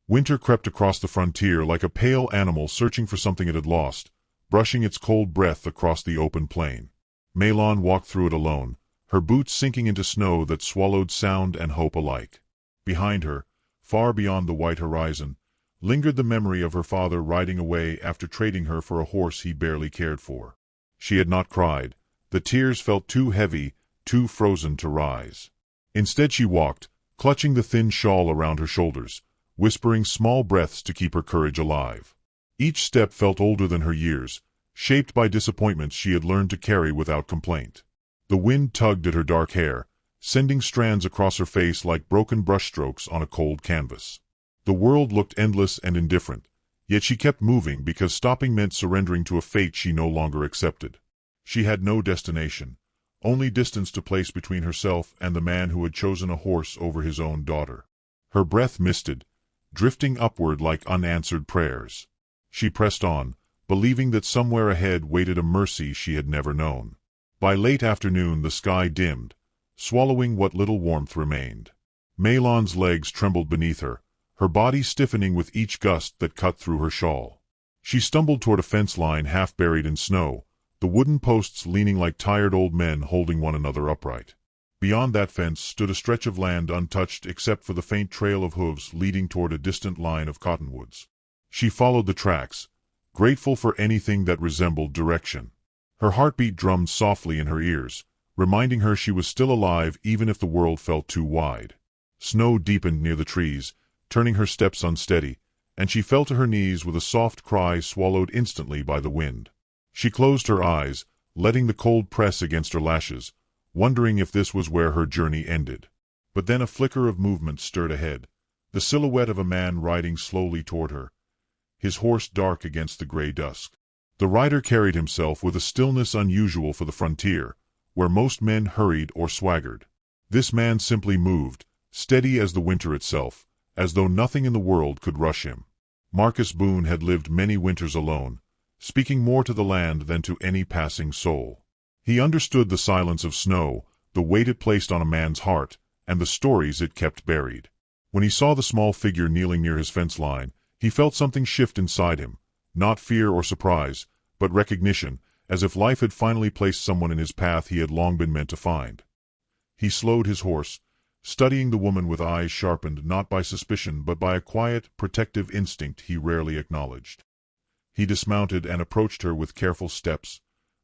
Winter crept across the frontier like a pale animal searching for something it had lost, brushing its cold breath across the open plain. Mahlon walked through it alone, her boots sinking into snow that swallowed sound and hope alike. Behind her, far beyond the white horizon, lingered the memory of her father riding away after trading her for a horse he barely cared for. She had not cried. The tears felt too heavy, too frozen to rise. Instead she walked, clutching the thin shawl around her shoulders, whispering small breaths to keep her courage alive. Each step felt older than her years, shaped by disappointments she had learned to carry without complaint. The wind tugged at her dark hair, sending strands across her face like broken brushstrokes on a cold canvas. The world looked endless and indifferent, yet she kept moving because stopping meant surrendering to a fate she no longer accepted. She had no destination, only distance to place between herself and the man who had chosen a horse over his own daughter. Her breath misted, drifting upward like unanswered prayers. She pressed on, believing that somewhere ahead waited a mercy she had never known. By late afternoon the sky dimmed, swallowing what little warmth remained. Mahlon's legs trembled beneath her, her body stiffening with each gust that cut through her shawl. She stumbled toward a fence line half buried in snow, the wooden posts leaning like tired old men holding one another upright. Beyond that fence stood a stretch of land untouched except for the faint trail of hooves leading toward a distant line of cottonwoods. She followed the tracks, grateful for anything that resembled direction. Her heartbeat drummed softly in her ears, reminding her she was still alive even if the world felt too wide. Snow deepened near the trees, turning her steps unsteady, and she fell to her knees with a soft cry swallowed instantly by the wind. She closed her eyes, letting the cold press against her lashes, wondering if this was where her journey ended. But then a flicker of movement stirred ahead, the silhouette of a man riding slowly toward her, his horse dark against the gray dusk. The rider carried himself with a stillness unusual for the frontier, where most men hurried or swaggered. This man simply moved, steady as the winter itself, as though nothing in the world could rush him. Marcus Boone had lived many winters alone, speaking more to the land than to any passing soul. He understood the silence of snow, the weight it placed on a man's heart, and the stories it kept buried. When he saw the small figure kneeling near his fence line, he felt something shift inside him, not fear or surprise, but recognition, as if life had finally placed someone in his path he had long been meant to find. He slowed his horse, studying the woman with eyes sharpened not by suspicion but by a quiet, protective instinct he rarely acknowledged. He dismounted and approached her with careful steps,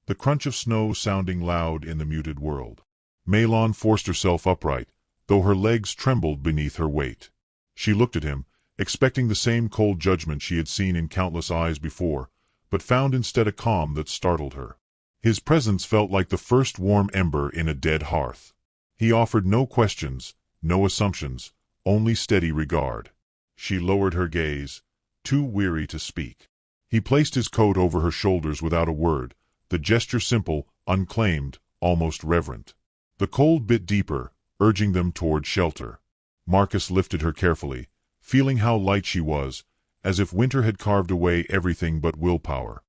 the crunch of snow sounding loud in the muted world. Mahlon forced herself upright, though her legs trembled beneath her weight. She looked at him, expecting the same cold judgment she had seen in countless eyes before, but found instead a calm that startled her. His presence felt like the first warm ember in a dead hearth. He offered no questions, no assumptions, only steady regard. She lowered her gaze, too weary to speak. He placed his coat over her shoulders without a word, the gesture simple, unclaimed, almost reverent. The cold bit deeper, urging them toward shelter. Marcus lifted her carefully, feeling how light she was, as if winter had carved away everything but willpower.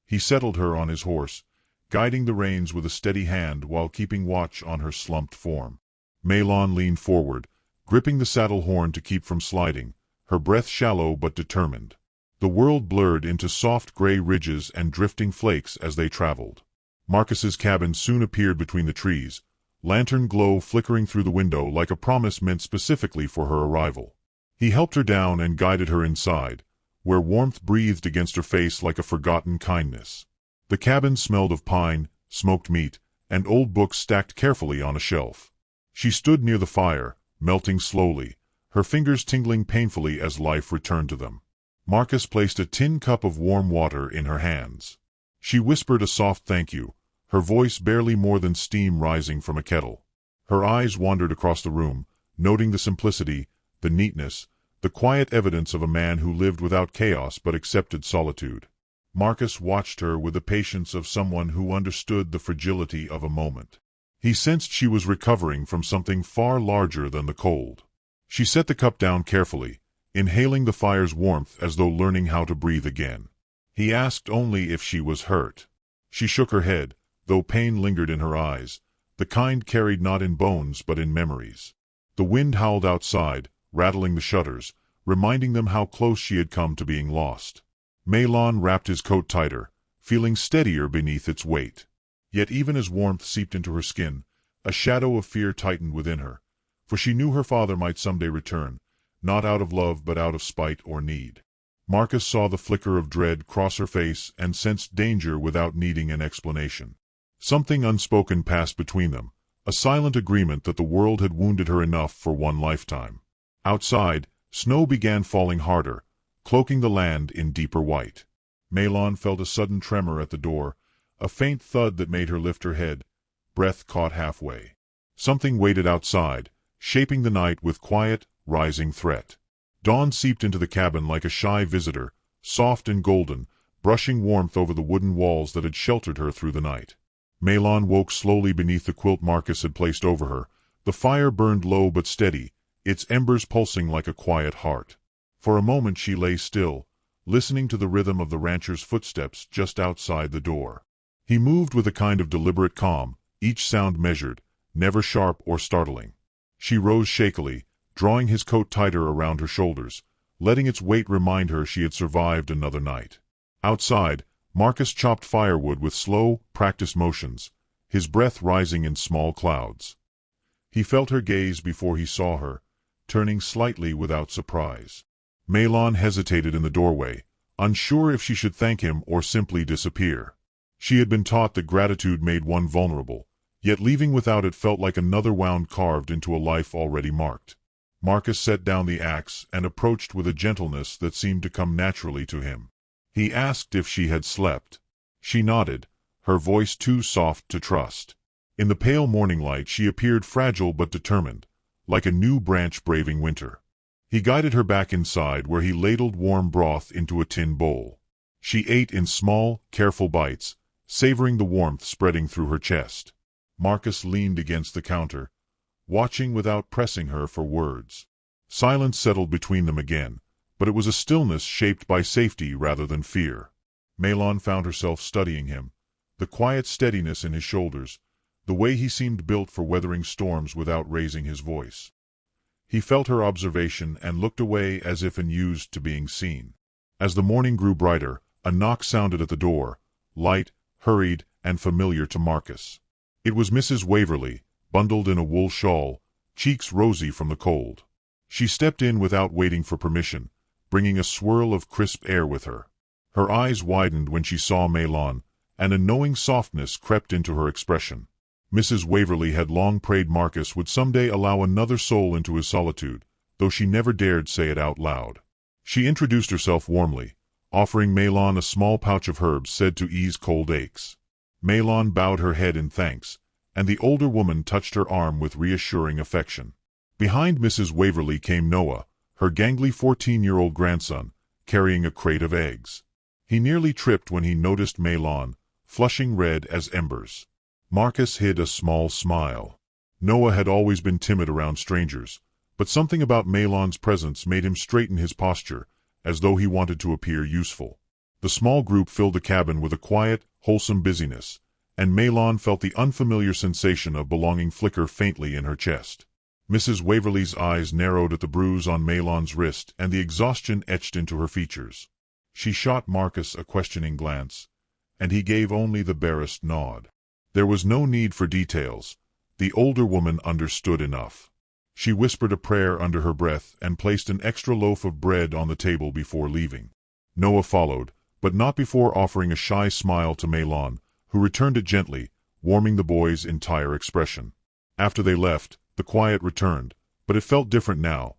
He settled her on his horse, guiding the reins with a steady hand while keeping watch on her slumped form. Mahlon leaned forward, gripping the saddle horn to keep from sliding, her breath shallow but determined. The world blurred into soft gray ridges and drifting flakes as they traveled. Marcus's cabin soon appeared between the trees, lantern glow flickering through the window like a promise meant specifically for her arrival. He helped her down and guided her inside, where warmth breathed against her face like a forgotten kindness. The cabin smelled of pine, smoked meat, and old books stacked carefully on a shelf. She stood near the fire, melting slowly, her fingers tingling painfully as life returned to them. Marcus placed a tin cup of warm water in her hands. She whispered a soft thank you, her voice barely more than steam rising from a kettle. Her eyes wandered across the room, noting the simplicity, the neatness, the quiet evidence of a man who lived without chaos but accepted solitude. Marcus watched her with the patience of someone who understood the fragility of a moment. He sensed she was recovering from something far larger than the cold. She set the cup down carefully, inhaling the fire's warmth as though learning how to breathe again. He asked only if she was hurt. She shook her head, though pain lingered in her eyes, the kind carried not in bones but in memories. The wind howled outside, rattling the shutters, reminding them how close she had come to being lost. Mahlon wrapped his coat tighter, feeling steadier beneath its weight. Yet even as warmth seeped into her skin, a shadow of fear tightened within her, for she knew her father might someday return, not out of love but out of spite or need. Marcus saw the flicker of dread cross her face and sensed danger without needing an explanation. Something unspoken passed between them, a silent agreement that the world had wounded her enough for one lifetime. Outside, snow began falling harder, cloaking the land in deeper white. Mahlon felt a sudden tremor at the door, a faint thud that made her lift her head, breath caught halfway. Something waited outside, shaping the night with quiet, rising threat. Dawn seeped into the cabin like a shy visitor, soft and golden, brushing warmth over the wooden walls that had sheltered her through the night. Mahlon woke slowly beneath the quilt Marcus had placed over her. The fire burned low but steady, its embers pulsing like a quiet heart. For a moment she lay still, listening to the rhythm of the rancher's footsteps just outside the door. He moved with a kind of deliberate calm, each sound measured, never sharp or startling. She rose shakily, drawing his coat tighter around her shoulders, letting its weight remind her she had survived another night. Outside, Marcus chopped firewood with slow, practiced motions, his breath rising in small clouds. He felt her gaze before he saw her, turning slightly without surprise. Mahlon hesitated in the doorway, unsure if she should thank him or simply disappear. She had been taught that gratitude made one vulnerable, yet leaving without it felt like another wound carved into a life already marked. Marcus set down the axe and approached with a gentleness that seemed to come naturally to him. He asked if she had slept. She nodded, her voice too soft to trust. In the pale morning light she appeared fragile but determined, like a new branch braving winter. He guided her back inside where he ladled warm broth into a tin bowl. She ate in small, careful bites, savoring the warmth spreading through her chest. Marcus leaned against the counter, watching without pressing her for words. Silence settled between them again, but it was a stillness shaped by safety rather than fear. Mahlon found herself studying him, the quiet steadiness in his shoulders, the way he seemed built for weathering storms without raising his voice. He felt her observation and looked away as if unused to being seen. As the morning grew brighter, a knock sounded at the door, light, hurried, and familiar to Marcus. It was Mrs. Waverly, bundled in a wool shawl, cheeks rosy from the cold. She stepped in without waiting for permission, bringing a swirl of crisp air with her. Her eyes widened when she saw Mahlon, and a knowing softness crept into her expression. Mrs. Waverly had long prayed Marcus would someday allow another soul into his solitude, though she never dared say it out loud. She introduced herself warmly, offering Mahlon a small pouch of herbs said to ease cold aches. Mahlon bowed her head in thanks, and the older woman touched her arm with reassuring affection. Behind Mrs. Waverly came Noah, her gangly 14-year-old grandson, carrying a crate of eggs. He nearly tripped when he noticed Mahlon, flushing red as embers. Marcus hid a small smile. Noah had always been timid around strangers, but something about Mahlon's presence made him straighten his posture, as though he wanted to appear useful. The small group filled the cabin with a quiet, wholesome busyness, and Mahlon felt the unfamiliar sensation of belonging flicker faintly in her chest. Mrs. Waverly's eyes narrowed at the bruise on Mahlon's wrist and the exhaustion etched into her features. She shot Marcus a questioning glance, and he gave only the barest nod. There was no need for details. The older woman understood enough. She whispered a prayer under her breath and placed an extra loaf of bread on the table before leaving. Noah followed, but not before offering a shy smile to Mahlon, who returned it gently, warming the boy's entire expression. After they left, the quiet returned, but it felt different now.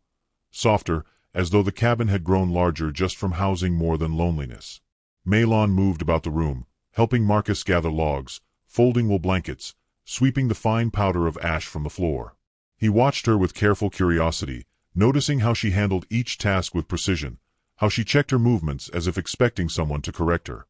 Softer, as though the cabin had grown larger just from housing more than loneliness. Mahlon moved about the room, helping Marcus gather logs, folding wool blankets, sweeping the fine powder of ash from the floor. He watched her with careful curiosity, noticing how she handled each task with precision, how she checked her movements as if expecting someone to correct her.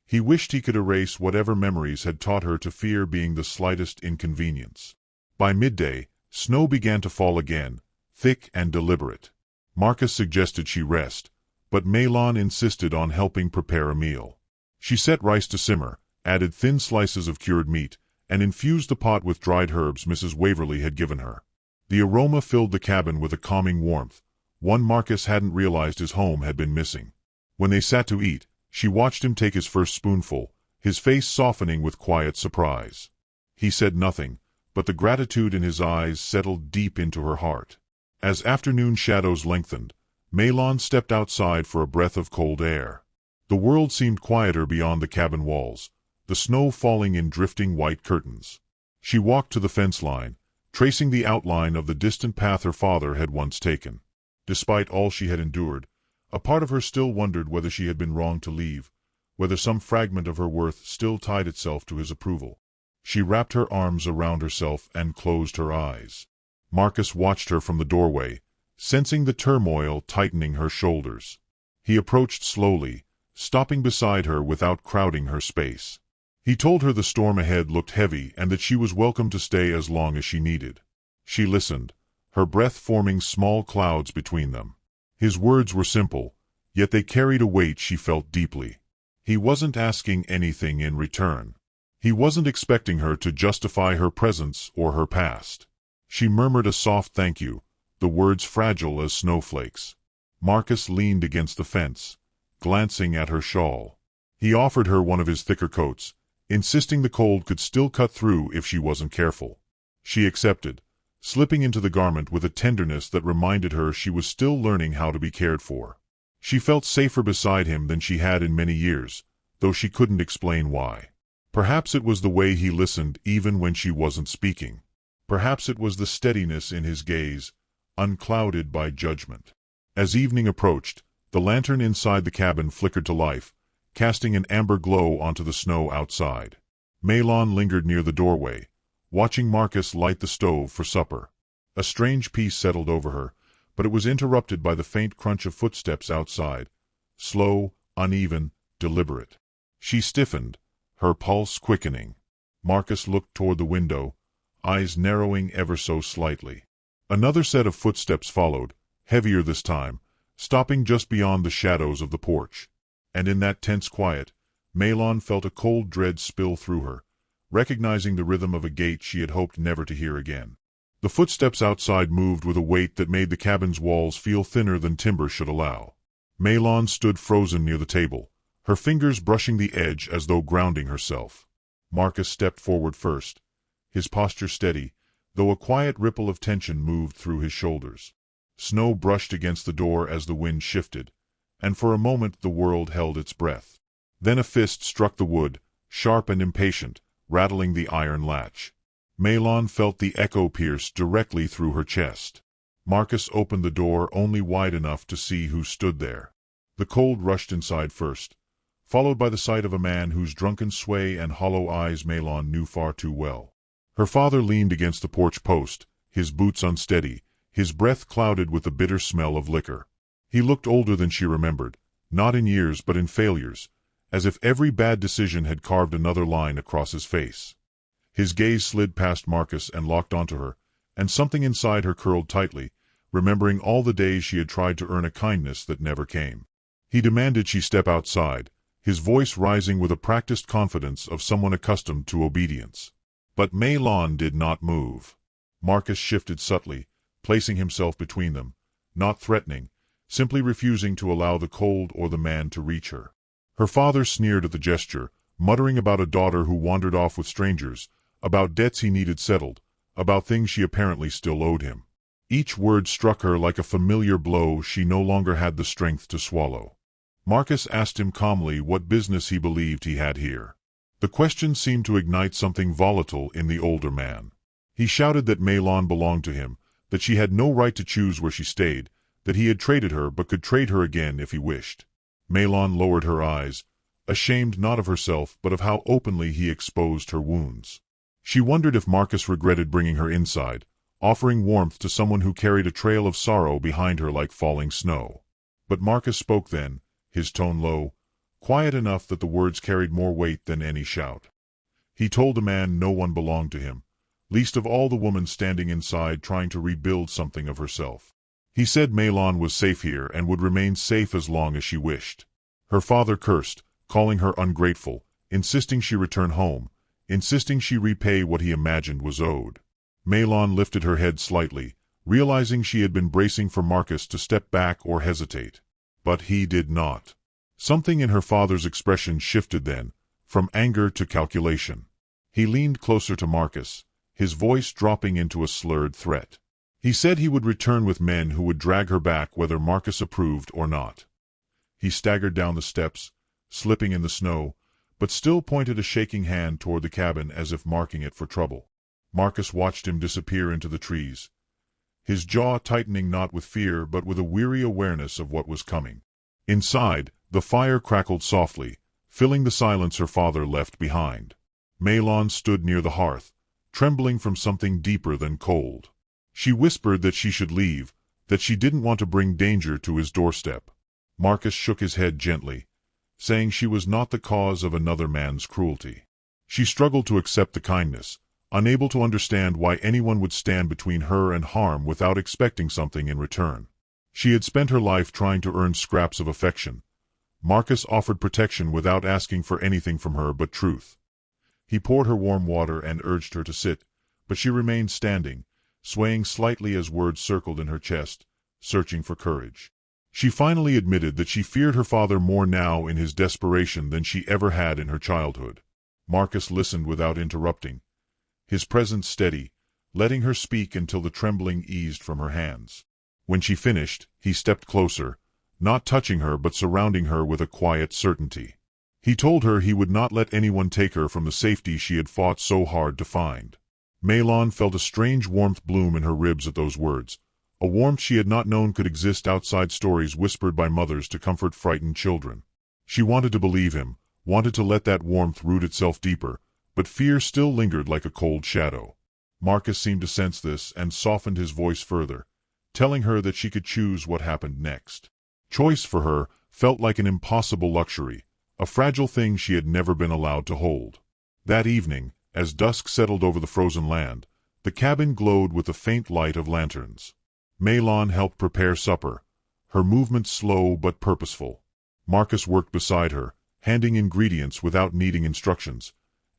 He wished he could erase whatever memories had taught her to fear being the slightest inconvenience. By midday, snow began to fall again, thick and deliberate. Marcus suggested she rest, but Mahlon insisted on helping prepare a meal. She set rice to simmer, added thin slices of cured meat, and infused the pot with dried herbs Mrs. Waverly had given her. The aroma filled the cabin with a calming warmth, One Marcus hadn't realized his home had been missing. When they sat to eat, she watched him take his first spoonful, his face softening with quiet surprise. He said nothing, but the gratitude in his eyes settled deep into her heart. As afternoon shadows lengthened, Maylon stepped outside for a breath of cold air. The world seemed quieter beyond the cabin walls, the snow falling in drifting white curtains. She walked to the fence line, tracing the outline of the distant path her father had once taken. Despite all she had endured, a part of her still wondered whether she had been wrong to leave, whether some fragment of her worth still tied itself to his approval. She wrapped her arms around herself and closed her eyes. Marcus watched her from the doorway, sensing the turmoil tightening her shoulders. He approached slowly, stopping beside her without crowding her space. He told her the storm ahead looked heavy and that she was welcome to stay as long as she needed. She listened, her breath forming small clouds between them. His words were simple, yet they carried a weight she felt deeply. He wasn't asking anything in return. He wasn't expecting her to justify her presence or her past. She murmured a soft thank you, the words fragile as snowflakes. Marcus leaned against the fence, glancing at her shawl. He offered her one of his thicker coats, insisting the cold could still cut through if she wasn't careful. She accepted, slipping into the garment with a tenderness that reminded her she was still learning how to be cared for. She felt safer beside him than she had in many years, though she couldn't explain why. Perhaps it was the way he listened even when she wasn't speaking. Perhaps it was the steadiness in his gaze, unclouded by judgment. As evening approached, the lantern inside the cabin flickered to life, casting an amber glow onto the snow outside. Maylon lingered near the doorway, watching Marcus light the stove for supper. A strange peace settled over her, but it was interrupted by the faint crunch of footsteps outside, slow, uneven, deliberate. She stiffened, her pulse quickening. Marcus looked toward the window, eyes narrowing ever so slightly. Another set of footsteps followed, heavier this time, stopping just beyond the shadows of the porch. And in that tense quiet, Maylon felt a cold dread spill through her, recognizing the rhythm of a gate she had hoped never to hear again. The footsteps outside moved with a weight that made the cabin's walls feel thinner than timber should allow. Maylon stood frozen near the table, her fingers brushing the edge as though grounding herself. Marcus stepped forward first, his posture steady, though a quiet ripple of tension moved through his shoulders. Snow brushed against the door as the wind shifted, and for a moment the world held its breath. Then a fist struck the wood, sharp and impatient, rattling the iron latch. Maylon felt the echo pierce directly through her chest. Marcus opened the door only wide enough to see who stood there. The cold rushed inside first, followed by the sight of a man whose drunken sway and hollow eyes Maylon knew far too well. Her father leaned against the porch post, his boots unsteady, his breath clouded with the bitter smell of liquor. He looked older than she remembered, not in years but in failures, as if every bad decision had carved another line across his face. His gaze slid past Marcus and locked onto her, and something inside her curled tightly, remembering all the days she had tried to earn a kindness that never came. He demanded she step outside, his voice rising with a practiced confidence of someone accustomed to obedience. But Maylon did not move. Marcus shifted subtly, placing himself between them, not threatening, simply refusing to allow the cold or the man to reach her. Her father sneered at the gesture, muttering about a daughter who wandered off with strangers, about debts he needed settled, about things she apparently still owed him. Each word struck her like a familiar blow she no longer had the strength to swallow. Marcus asked him calmly what business he believed he had here. The question seemed to ignite something volatile in the older man. He shouted that Maylon belonged to him, that she had no right to choose where she stayed, that he had traded her but could trade her again if he wished. Maylon lowered her eyes, ashamed not of herself but of how openly he exposed her wounds. She wondered if Marcus regretted bringing her inside, offering warmth to someone who carried a trail of sorrow behind her like falling snow. But Marcus spoke then, his tone low, quiet enough that the words carried more weight than any shout. He told the man no one belonged to him, least of all the woman standing inside trying to rebuild something of herself. He said Maylon was safe here and would remain safe as long as she wished. Her father cursed, calling her ungrateful, insisting she return home, insisting she repay what he imagined was owed. Maylon lifted her head slightly, realizing she had been bracing for Marcus to step back or hesitate. But he did not. Something in her father's expression shifted then, from anger to calculation. He leaned closer to Marcus, his voice dropping into a slurred threat. He said he would return with men who would drag her back whether Marcus approved or not. He staggered down the steps, slipping in the snow, but still pointed a shaking hand toward the cabin as if marking it for trouble. Marcus watched him disappear into the trees, his jaw tightening not with fear but with a weary awareness of what was coming. Inside, the fire crackled softly, filling the silence her father left behind. Maylon stood near the hearth, trembling from something deeper than cold. She whispered that she should leave, that she didn't want to bring danger to his doorstep. Marcus shook his head gently, saying she was not the cause of another man's cruelty. She struggled to accept the kindness, unable to understand why anyone would stand between her and harm without expecting something in return. She had spent her life trying to earn scraps of affection. Marcus offered protection without asking for anything from her but truth. He poured her warm water and urged her to sit, but she remained standing, swaying slightly as words circled in her chest, searching for courage. She finally admitted that she feared her father more now in his desperation than she ever had in her childhood. Marcus listened without interrupting, his presence steady, letting her speak until the trembling eased from her hands. When she finished, he stepped closer, not touching her but surrounding her with a quiet certainty. He told her he would not let anyone take her from the safety she had fought so hard to find. Maylon felt a strange warmth bloom in her ribs at those words, a warmth she had not known could exist outside stories whispered by mothers to comfort frightened children. She wanted to believe him, wanted to let that warmth root itself deeper, but fear still lingered like a cold shadow. Marcus seemed to sense this and softened his voice further, telling her that she could choose what happened next. Choice for her felt like an impossible luxury, a fragile thing she had never been allowed to hold. That evening, as dusk settled over the frozen land, the cabin glowed with the faint light of lanterns. Maylon helped prepare supper, her movements slow but purposeful. Marcus worked beside her, handing ingredients without needing instructions,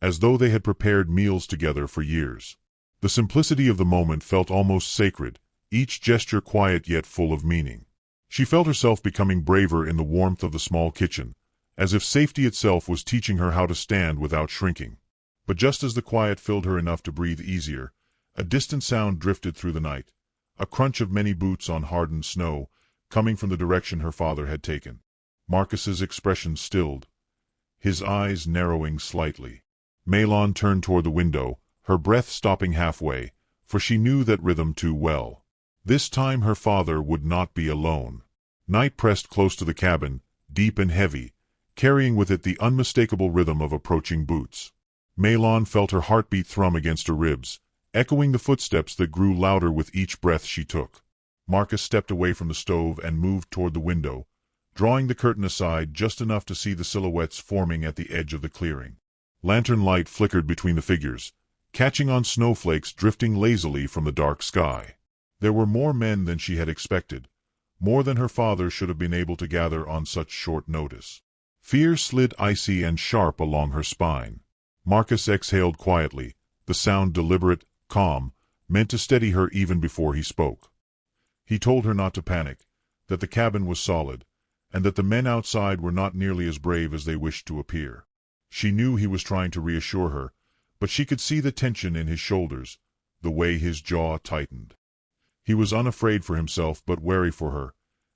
as though they had prepared meals together for years. The simplicity of the moment felt almost sacred, each gesture quiet yet full of meaning. She felt herself becoming braver in the warmth of the small kitchen, as if safety itself was teaching her how to stand without shrinking. But just as the quiet filled her enough to breathe easier, a distant sound drifted through the night, a crunch of many boots on hardened snow, coming from the direction her father had taken. Marcus's expression stilled, his eyes narrowing slightly. Maylon turned toward the window, her breath stopping halfway, for she knew that rhythm too well. This time her father would not be alone. Night pressed close to the cabin, deep and heavy, carrying with it the unmistakable rhythm of approaching boots. Maylon felt her heartbeat thrum against her ribs, echoing the footsteps that grew louder with each breath she took. Marcus stepped away from the stove and moved toward the window, drawing the curtain aside just enough to see the silhouettes forming at the edge of the clearing. Lantern light flickered between the figures, catching on snowflakes drifting lazily from the dark sky. There were more men than she had expected, more than her father should have been able to gather on such short notice. Fear slid icy and sharp along her spine. Marcus exhaled quietly, the sound deliberate, calm, meant to steady her even before he spoke. He told her not to panic, that the cabin was solid, and that the men outside were not nearly as brave as they wished to appear. She knew he was trying to reassure her, but she could see the tension in his shoulders, the way his jaw tightened. He was unafraid for himself but wary for her,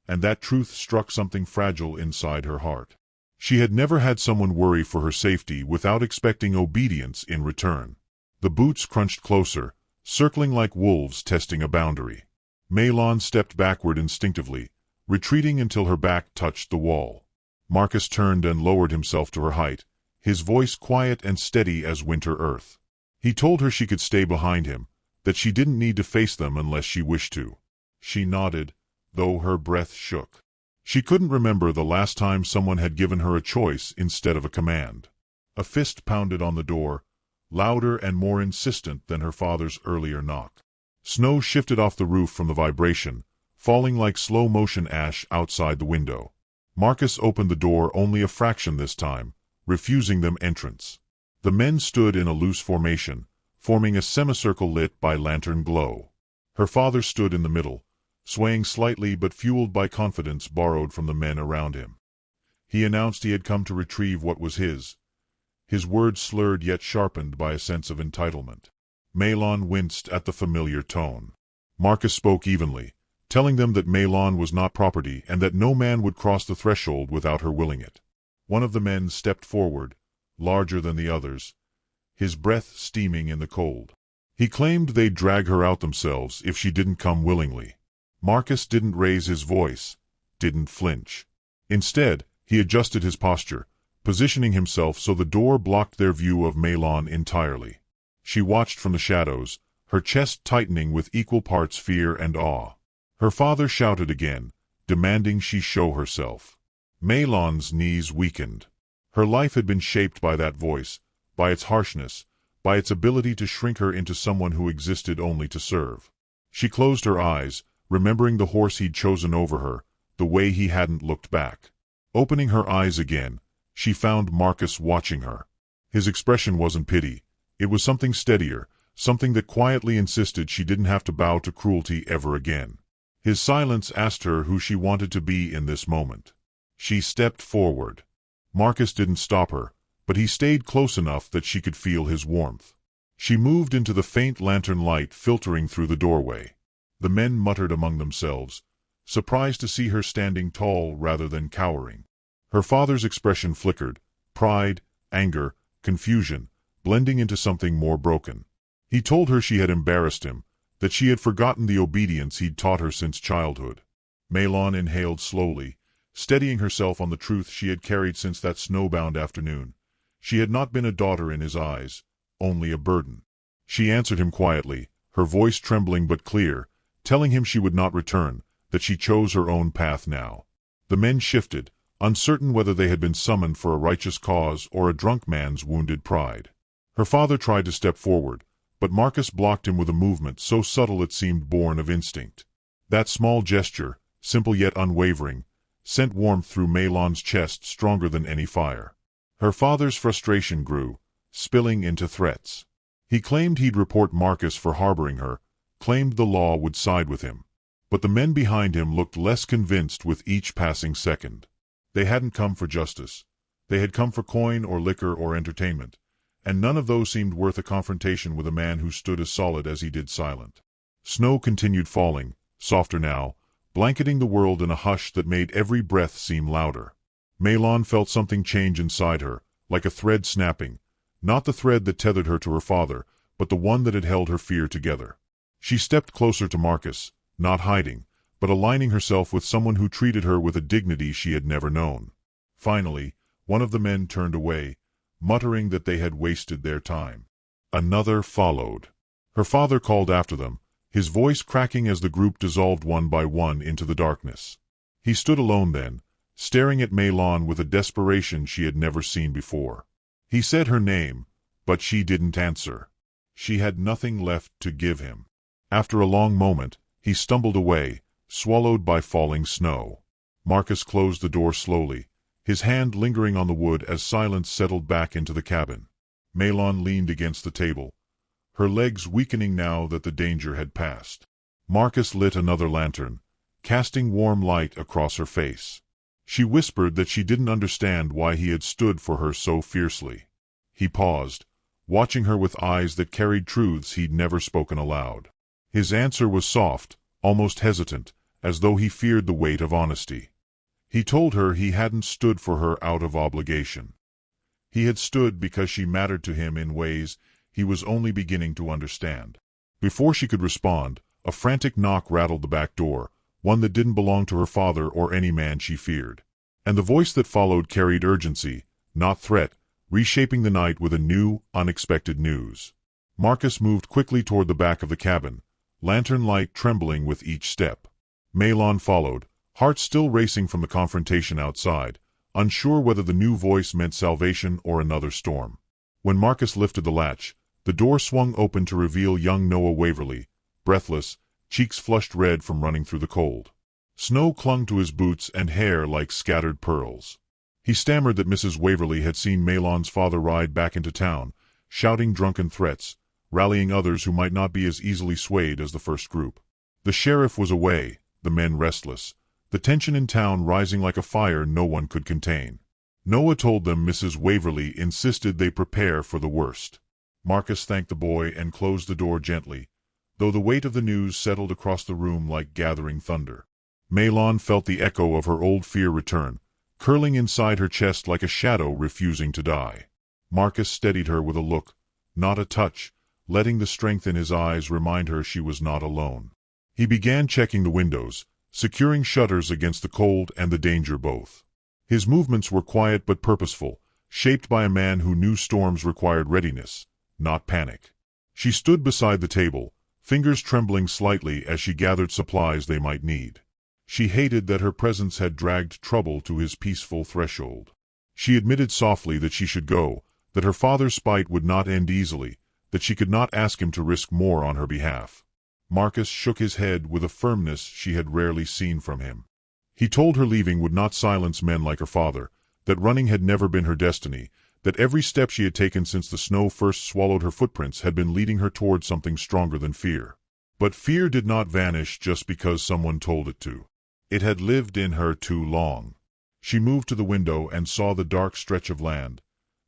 and that truth struck something fragile inside her heart. She had never had someone worry for her safety without expecting obedience in return. The boots crunched closer, circling like wolves testing a boundary. Maylon stepped backward instinctively, retreating until her back touched the wall. Marcus turned and lowered himself to her height, his voice quiet and steady as winter earth. He told her she could stay behind him, that she didn't need to face them unless she wished to. She nodded, though her breath shook. She couldn't remember the last time someone had given her a choice instead of a command. A fist pounded on the door, louder and more insistent than her father's earlier knock. Snow shifted off the roof from the vibration, falling like slow-motion ash outside the window. Marcus opened the door only a fraction this time, refusing them entrance. The men stood in a loose formation, forming a semicircle lit by lantern glow. Her father stood in the middle, swaying slightly but fueled by confidence borrowed from the men around him. He announced he had come to retrieve what was his words slurred yet sharpened by a sense of entitlement. Mahlon winced at the familiar tone. Marcus spoke evenly, telling them that Mahlon was not property and that no man would cross the threshold without her willing it. One of the men stepped forward, larger than the others, his breath steaming in the cold. He claimed they'd drag her out themselves if she didn't come willingly. Marcus didn't raise his voice, didn't flinch. Instead, he adjusted his posture, positioning himself so the door blocked their view of Mahlon entirely. She watched from the shadows, her chest tightening with equal parts fear and awe. Her father shouted again, demanding she show herself. Mahlon's knees weakened. Her life had been shaped by that voice, by its harshness, by its ability to shrink her into someone who existed only to serve. She closed her eyes, remembering the horse he'd chosen over her, the way he hadn't looked back. Opening her eyes again, she found Marcus watching her. His expression wasn't pity. It was something steadier, something that quietly insisted she didn't have to bow to cruelty ever again. His silence asked her who she wanted to be in this moment. She stepped forward. Marcus didn't stop her, but he stayed close enough that she could feel his warmth. She moved into the faint lantern light filtering through the doorway. The men muttered among themselves, surprised to see her standing tall rather than cowering. Her father's expression flickered, pride, anger, confusion, blending into something more broken. He told her she had embarrassed him, that she had forgotten the obedience he'd taught her since childhood. Mahlon inhaled slowly, steadying herself on the truth she had carried since that snowbound afternoon. She had not been a daughter in his eyes, only a burden. She answered him quietly, her voice trembling but clear, telling him she would not return, that she chose her own path now. The men shifted, uncertain whether they had been summoned for a righteous cause or a drunk man's wounded pride. Her father tried to step forward, but Marcus blocked him with a movement so subtle it seemed born of instinct. That small gesture, simple yet unwavering, sent warmth through Mahlon's chest stronger than any fire. Her father's frustration grew, spilling into threats. He claimed he'd report Marcus for harboring her, claimed the law would side with him. But the men behind him looked less convinced with each passing second. They hadn't come for justice. They had come for coin or liquor or entertainment, and none of those seemed worth a confrontation with a man who stood as solid as he did silent. Snow continued falling, softer now, blanketing the world in a hush that made every breath seem louder. Mahlon felt something change inside her, like a thread snapping, not the thread that tethered her to her father, but the one that had held her fear together. She stepped closer to Marcus, not hiding, but aligning herself with someone who treated her with a dignity she had never known. Finally, one of the men turned away, muttering that they had wasted their time. Another followed. Her father called after them, his voice cracking as the group dissolved one by one into the darkness. He stood alone then, staring at Mahlon with a desperation she had never seen before. He said her name, but she didn't answer. She had nothing left to give him. After a long moment, he stumbled away, swallowed by falling snow. Marcus closed the door slowly, his hand lingering on the wood as silence settled back into the cabin. Mahlon leaned against the table, her legs weakening now that the danger had passed. Marcus lit another lantern, casting warm light across her face. She whispered that she didn't understand why he had stood for her so fiercely. He paused, watching her with eyes that carried truths he'd never spoken aloud. His answer was soft, almost hesitant, as though he feared the weight of honesty. He told her he hadn't stood for her out of obligation. He had stood because she mattered to him in ways he was only beginning to understand. Before she could respond, a frantic knock rattled the back door, one that didn't belong to her father or any man she feared. And the voice that followed carried urgency, not threat, reshaping the night with a new, unexpected news. Marcus moved quickly toward the back of the cabin, lantern light trembling with each step. Mahlon followed, heart still racing from the confrontation outside, unsure whether the new voice meant salvation or another storm. When Marcus lifted the latch, the door swung open to reveal young Noah Waverly, breathless, cheeks flushed red from running through the cold. Snow clung to his boots and hair like scattered pearls. He stammered that Mrs. Waverly had seen Mahlon's father ride back into town, shouting drunken threats, rallying others who might not be as easily swayed as the first group. The sheriff was away, the men restless, the tension in town rising like a fire no one could contain. Noah told them Mrs. Waverly insisted they prepare for the worst. Marcus thanked the boy and closed the door gently, though the weight of the news settled across the room like gathering thunder. Mahlon felt the echo of her old fear return, curling inside her chest like a shadow refusing to die. Marcus steadied her with a look, not a touch, letting the strength in his eyes remind her she was not alone. He began checking the windows, securing shutters against the cold and the danger both. His movements were quiet but purposeful, shaped by a man who knew storms required readiness, not panic. She stood beside the table, fingers trembling slightly as she gathered supplies they might need. She hated that her presence had dragged trouble to his peaceful threshold. She admitted softly that she should go, that her father's spite would not end easily, that she could not ask him to risk more on her behalf. Marcus shook his head with a firmness she had rarely seen from him. He told her leaving would not silence men like her father, that running had never been her destiny, that every step she had taken since the snow first swallowed her footprints had been leading her toward something stronger than fear. But fear did not vanish just because someone told it to. It had lived in her too long. She moved to the window and saw the dark stretch of land,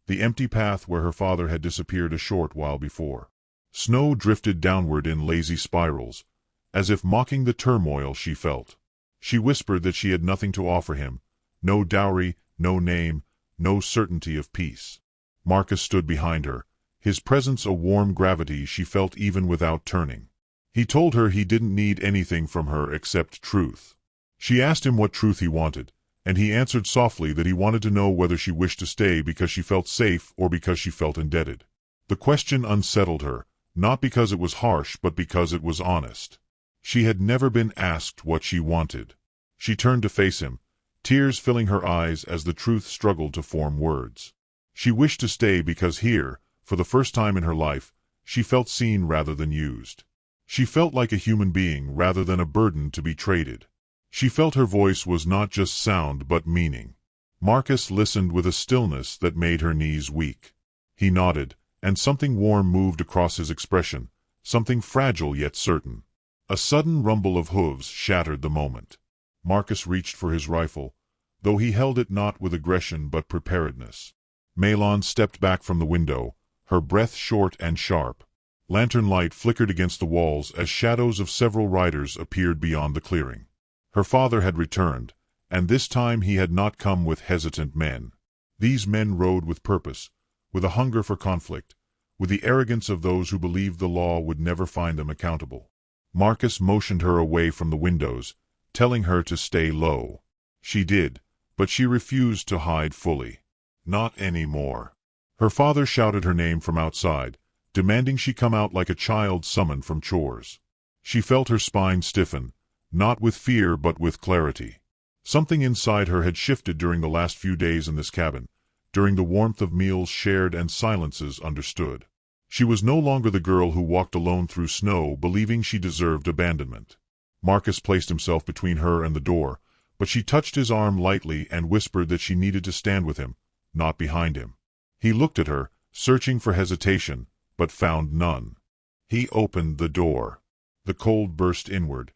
the empty path where her father had disappeared a short while before. Snow drifted downward in lazy spirals, as if mocking the turmoil she felt. She whispered that she had nothing to offer him, no dowry, no name, no certainty of peace. Marcus stood behind her, his presence a warm gravity she felt even without turning. He told her he didn't need anything from her except truth. She asked him what truth he wanted, and he answered softly that he wanted to know whether she wished to stay because she felt safe or because she felt indebted. The question unsettled her, not because it was harsh but because it was honest. She had never been asked what she wanted. She turned to face him, tears filling her eyes as the truth struggled to form words. She wished to stay because here, for the first time in her life, she felt seen rather than used. She felt like a human being rather than a burden to be traded. She felt her voice was not just sound but meaning. Marcus listened with a stillness that made her knees weak. He nodded, and something warm moved across his expression, something fragile yet certain. A sudden rumble of hooves shattered the moment. Marcus reached for his rifle, though he held it not with aggression but preparedness. Mahlon stepped back from the window, her breath short and sharp. Lantern light flickered against the walls as shadows of several riders appeared beyond the clearing. Her father had returned, and this time he had not come with hesitant men. These men rode with purpose, with a hunger for conflict, with the arrogance of those who believed the law would never find them accountable. Marcus motioned her away from the windows, telling her to stay low. She did, but she refused to hide fully. Not anymore. Her father shouted her name from outside, demanding she come out like a child summoned from chores. She felt her spine stiffen, not with fear but with clarity. Something inside her had shifted during the last few days in this cabin, during the warmth of meals shared and silences understood. She was no longer the girl who walked alone through snow believing she deserved abandonment. Marcus placed himself between her and the door, but she touched his arm lightly and whispered that she needed to stand with him, not behind him. He looked at her, searching for hesitation, but found none. He opened the door. The cold burst inward,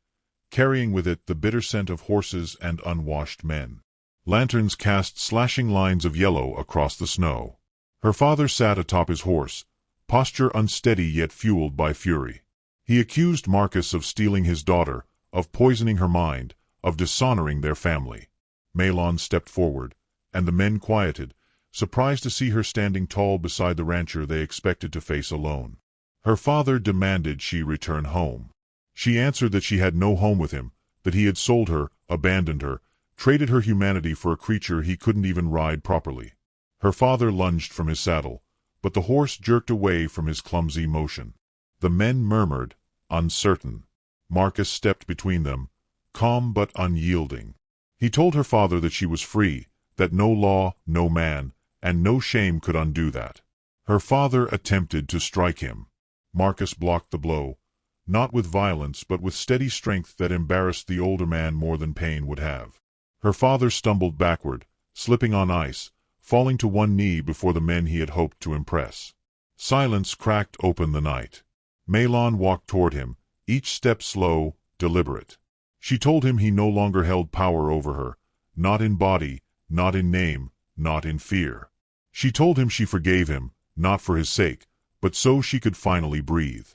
carrying with it the bitter scent of horses and unwashed men. Lanterns cast slashing lines of yellow across the snow. Her father sat atop his horse, posture unsteady yet fueled by fury. He accused Marcus of stealing his daughter, of poisoning her mind, of dishonoring their family. Mahlon stepped forward, and the men quieted, surprised to see her standing tall beside the rancher they expected to face alone. Her father demanded she return home. She answered that she had no home with him, that he had sold her, abandoned her, traded her humanity for a creature he couldn't even ride properly. Her father lunged from his saddle, but the horse jerked away from his clumsy motion. The men murmured, uncertain. Marcus stepped between them, calm but unyielding. He told her father that she was free, that no law, no man, and no shame could undo that. Her father attempted to strike him. Marcus blocked the blow, not with violence but with steady strength that embarrassed the older man more than pain would have. Her father stumbled backward, slipping on ice, falling to one knee before the men he had hoped to impress. Silence cracked open the night. Mahlon walked toward him, each step slow, deliberate. She told him he no longer held power over her, not in body, not in name, not in fear. She told him she forgave him, not for his sake, but so she could finally breathe.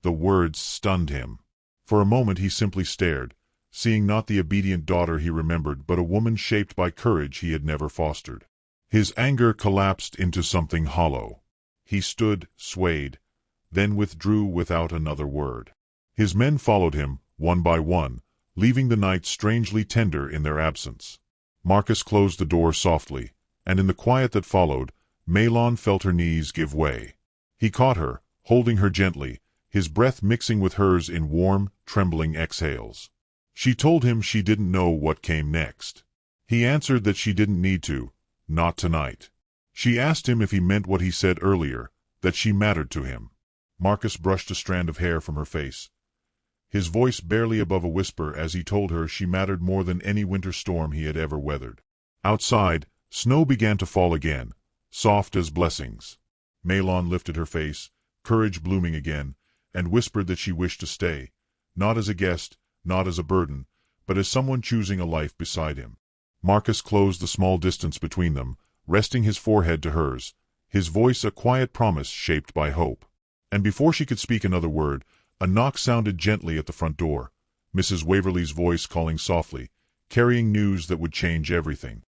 The words stunned him. For a moment he simply stared, seeing not the obedient daughter he remembered but a woman shaped by courage he had never fostered. His anger collapsed into something hollow. He stood, swayed, then withdrew without another word. His men followed him, one by one, leaving the night strangely tender in their absence. Marcus closed the door softly, and in the quiet that followed, Mahlon felt her knees give way. He caught her, holding her gently, his breath mixing with hers in warm, trembling exhales. She told him she didn't know what came next. He answered that she didn't need to, not tonight. She asked him if he meant what he said earlier, that she mattered to him. Marcus brushed a strand of hair from her face, his voice barely above a whisper as he told her she mattered more than any winter storm he had ever weathered. Outside, snow began to fall again, soft as blessings. Mahlon lifted her face, courage blooming again, and whispered that she wished to stay, not as a guest, not as a burden, but as someone choosing a life beside him. Marcus closed the small distance between them, resting his forehead to hers, his voice a quiet promise shaped by hope. And before she could speak another word, a knock sounded gently at the front door, Mrs. Waverley's voice calling softly, carrying news that would change everything.